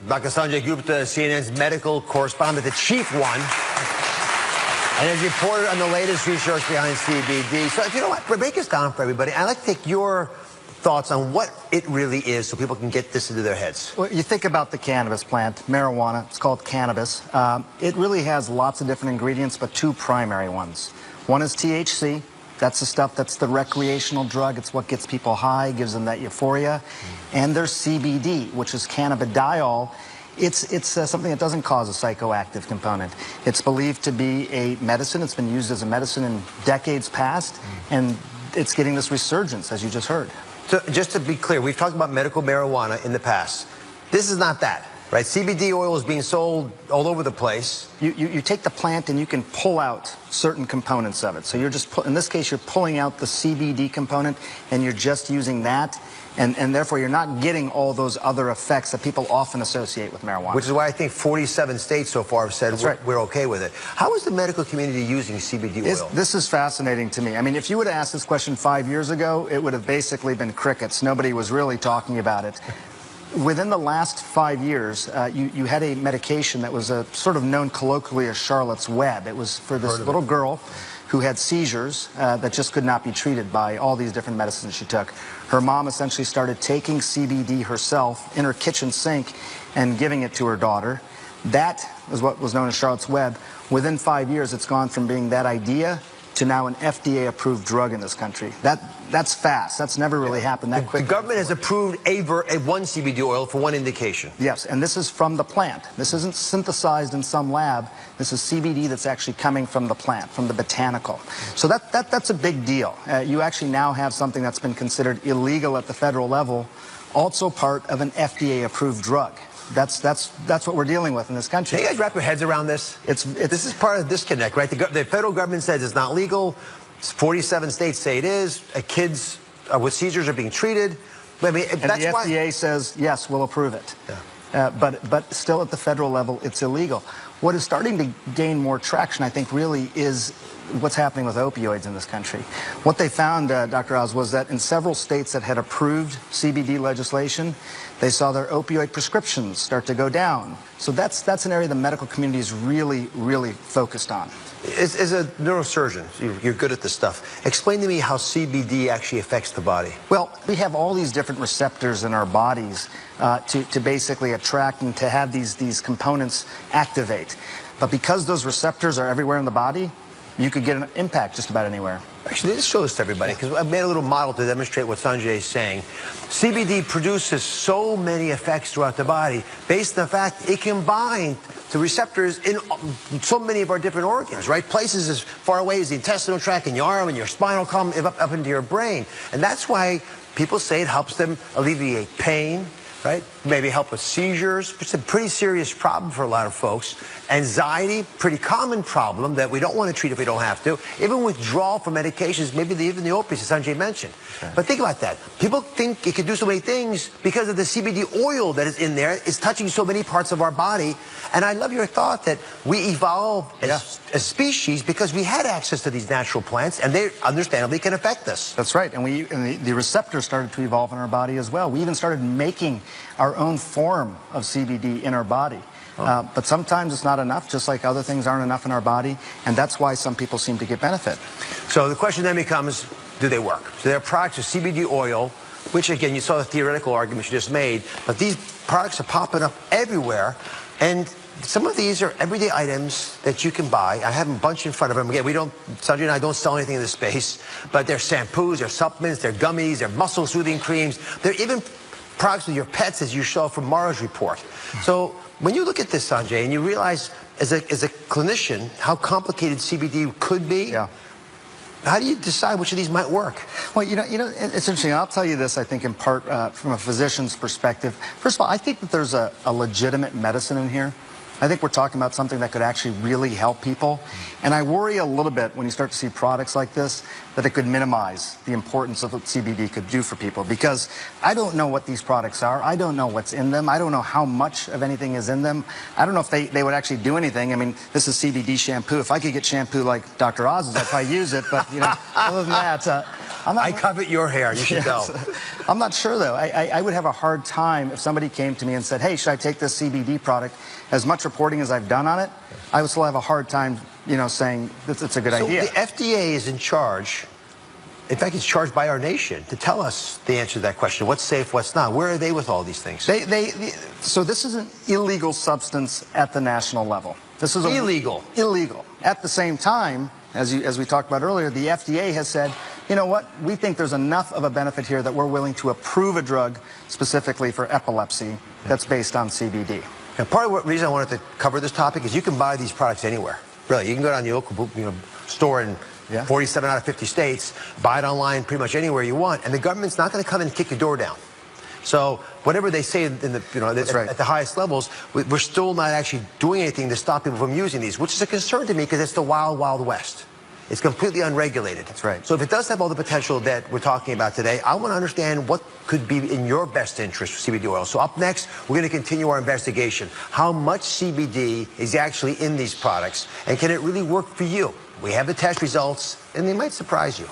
Dr. Sanjay Gupta, CNN's medical correspondent, the chief one, and has reported on the latest research behind CBD. So, you know what, break this down for everybody. I'd like to take your thoughts on what it really is so people can get this into their heads. Well, you think about the cannabis plant, marijuana, it's called cannabis. It really has lots of different ingredients, but two primary ones. One is THC. That's the stuff that's the recreational drug. It's what gets people high, gives them that euphoria. And there's CBD, which is cannabidiol. It's something that doesn't cause a psychoactive component. It's believed to be a medicine. It's been used as a medicine in decades past, and it's getting this resurgence, as you just heard. So just to be clear, we've talked about medical marijuana in the past. This is not that, right? CBD oil is being sold all over the place. You take the plant and you can pull out certain components of it. So you're just, in this case, you're pulling out the CBD component and you're just using that. And therefore, you're not getting all those other effects that people often associate with marijuana. Which is why I think 47 states so far have said we're okay with it. How is the medical community using CBD oil? This is fascinating to me. I mean, if you would have asked this question 5 years ago, it would have basically been crickets. Nobody was really talking about it. Within the last 5 years, you had a medication that was sort of known colloquially as Charlotte's Web. It was for this little girl who had seizures that just could not be treated by all these different medicines she took. Her mom essentially started taking CBD herself in her kitchen sink and giving it to her daughter. That is what was known as Charlotte's Web. Within 5 years, it's gone from being that idea to now an FDA-approved drug in this country. That's fast. That's never really happened that quickly. The government has approved one CBD oil for one indication. Yes, and this is from the plant. This isn't synthesized in some lab. This is CBD that's actually coming from the plant, from the botanical. So that's a big deal. You actually now have something that's been considered illegal at the federal level, also part of an FDA-approved drug. That's what we're dealing with in this country. Can you guys wrap your heads around this? This is part of the disconnect, right? The federal government says it's not legal. 47 states say it is. Kids with seizures are being treated. I mean, and the FDA says, yes, we'll approve it. Yeah. But still at the federal level, it's illegal. What is starting to gain more traction, I think, really is what's happening with opioids in this country. What they found, Dr. Oz, was that in several states that had approved CBD legislation, they saw their opioid prescriptions start to go down. So that's an area the medical community is really, really focused on. As a neurosurgeon, you're good at this stuff. Explain to me how CBD actually affects the body. Well, we have all these different receptors in our bodies to basically attract and to have these components activate. But because those receptors are everywhere in the body, you could get an impact just about anywhere. Actually, let's show this to everybody, because I made a little model to demonstrate what Sanjay is saying. CBD produces so many effects throughout the body based on the fact it can bind to receptors in so many of our different organs, right? Places as far away as the intestinal tract and your arm and your spinal column up into your brain. And that's why people say it helps them alleviate pain, right? Maybe help with seizures. It's a pretty serious problem for a lot of folks. Anxiety, pretty common problem that we don't want to treat if we don't have to. Even withdrawal from medications, maybe even the opiates that Sanjay mentioned. Okay. But think about that. People think it can do so many things because of the CBD oil that is in there. It's touching so many parts of our body. And I love your thought that we evolved as species because we had access to these natural plants, and they understandably can affect us. That's right. And the receptors started to evolve in our body as well. We even started making our own form of CBD in our body. But sometimes it's not enough, just like other things aren't enough in our body, and that's why some people seem to get benefit. So the question then becomes, do they work? So there are products of CBD oil, which again, you saw the theoretical arguments you just made, but these products are popping up everywhere, and some of these are everyday items that you can buy. I have a bunch in front of them. Again, Sanjay and I don't sell anything in this space, but they're shampoos, they're supplements, they're gummies, they're muscle soothing creams, they're even products with your pets, as you saw from Mara's report. So when you look at this, Sanjay, and you realize as a clinician how complicated CBD could be, how do you decide which of these might work? Well, you know, it's interesting. I'll tell you this, I think, in part from a physician's perspective. First of all, I think that there's a legitimate medicine in here. I think we're talking about something that could actually really help people. And I worry a little bit when you start to see products like this that it could minimize the importance of what CBD could do for people, because I don't know what these products are. I don't know what's in them. I don't know how much of anything is in them. I don't know if they would actually do anything. I mean, this is CBD shampoo. If I could get shampoo like Dr. Oz's, I'd probably use it. But, you know, other than that, I covet your hair. You should Yes. know. I'm not sure, though. I would have a hard time if somebody came to me and said, hey, should I take this CBD product? As much reporting as I've done on it, I would still have a hard time, saying it's a good idea. So the FDA is in charge. In fact, it's charged by our nation to tell us the answer to that question. What's safe, what's not? Where are they with all these things? So this is an illegal substance at the national level. This is Illegal. Illegal. At the same time, as we talked about earlier, the FDA has said, you know what, we think there's enough of a benefit here that we're willing to approve a drug specifically for epilepsy that's based on CBD. And part of the reason I wanted to cover this topic is you can buy these products anywhere. Really, you can go down to your local store in 47 out of 50 states, buy it online pretty much anywhere you want, and the government's not going to come in and kick your door down. So whatever they say in the, at the highest levels, we're still not actually doing anything to stop people from using these, which is a concern to me because it's the wild, wild west. It's completely unregulated. That's right. So if it does have all the potential that we're talking about today, I want to understand what could be in your best interest for CBD oil. So up next, we're going to continue our investigation. How much CBD is actually in these products, and can it really work for you? We have the test results, and they might surprise you.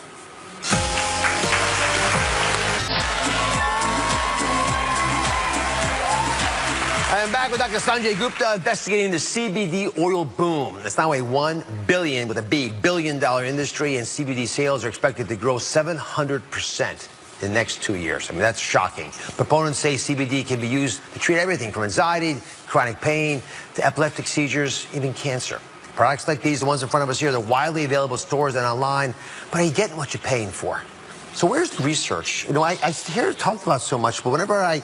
I'm back with Dr. Sanjay Gupta investigating the CBD oil boom. It's now a $1 billion, with a big billion-dollar industry, and CBD sales are expected to grow 700% in the next 2 years. I mean, that's shocking. Proponents say CBD can be used to treat everything from anxiety, chronic pain, to epileptic seizures, even cancer. Products like these, the ones in front of us here, they're widely available in stores and online, but are you getting what you're paying for? So where's the research? I hear it talked about so much, but whenever I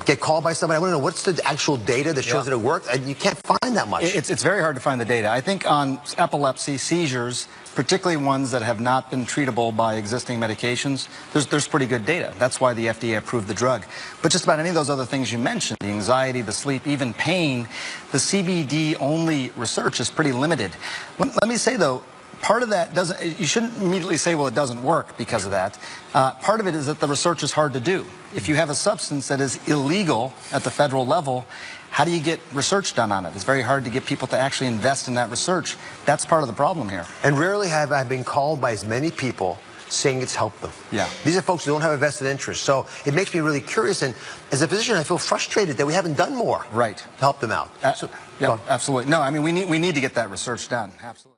get called by somebody, I want to know what's the actual data that shows that it worked. And you can't find that much. It's very hard to find the data. I think on epilepsy, seizures, particularly ones that have not been treatable by existing medications, there's pretty good data. That's why the FDA approved the drug. But just about any of those other things you mentioned, the anxiety, the sleep, even pain, the CBD-only research is pretty limited. Let me say, though, part of that you shouldn't immediately say, well, it doesn't work because of that. Part of it is that the research is hard to do. If you have a substance that is illegal at the federal level, how do you get research done on it? It's very hard to get people to actually invest in that research. That's part of the problem here. And rarely have I been called by as many people saying it's helped them. Yeah. These are folks who don't have a vested interest. So it makes me really curious. And as a physician, I feel frustrated that we haven't done more to help them out. Yeah, absolutely. No, I mean, we need to get that research done. Absolutely.